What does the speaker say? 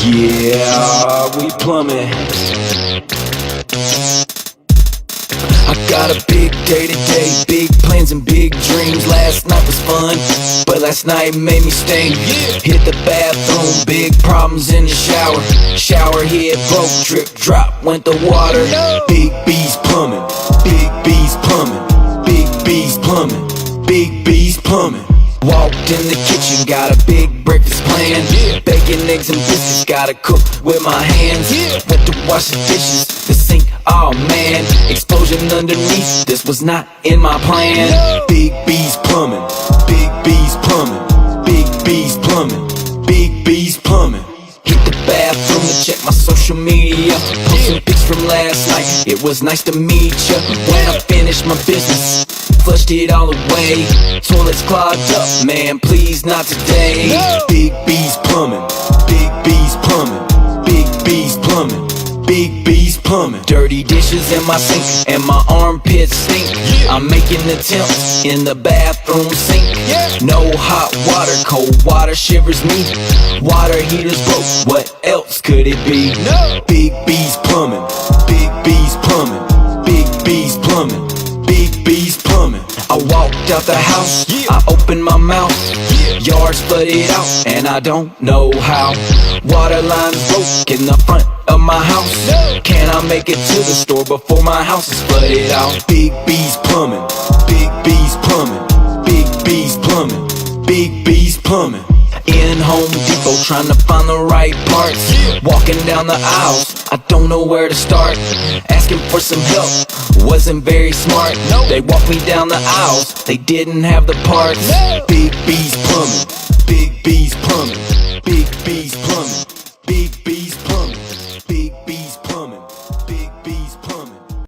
Yeah, we plumbing. I got a big day today, big plans and big dreams. Last night was fun, but last night made me stink. Hit the bathroom, big problems in the shower. Shower head broke, drip drop, went the water. Big B's plumbing, big B's plumbing, big B's plumbing, big B's plumbing. Walked in the kitchen, got a big breakfast plan. Bacon, eggs, and biscuits, gotta cook with my hands. Went to wash the dishes, the sink, oh man. Explosion underneath, this was not in my plan. Big B's plumbing, big B's plumbing, big B's plumbing, big B's plumbing. Hit the bathroom to check my social media. Post some pics from last night, it was nice to meet ya. When I finished my business, flushed it all away. Toilets clogged up, man, please not today. Big B's plumbing, big B's plumbing, big B's plumbing, big B's plumbing. Dirty dishes in my sink and my armpits stink. I'm making attempts in the bathroom sink. No hot water, cold water shivers me. Water heaters broke, what else could it be? Big B's plumbing, big B's plumbing, big B's plumbing, big B's plumbing. I walked out the house, I opened my mouth. Yards flooded out, and I don't know how. Water lines broke in the front of my house. Can I make it to the store before my house is flooded out? Big B's plumbing, big B's plumbing, big B's plumbing, big B's plumbing. In Home Depot trying to find the right parts. Walking down the aisles, I don't know where to start. Asking for some help, wasn't very smart. They walked me down the aisles, they didn't have the parts. Big B's plumbing, big B's plumbing,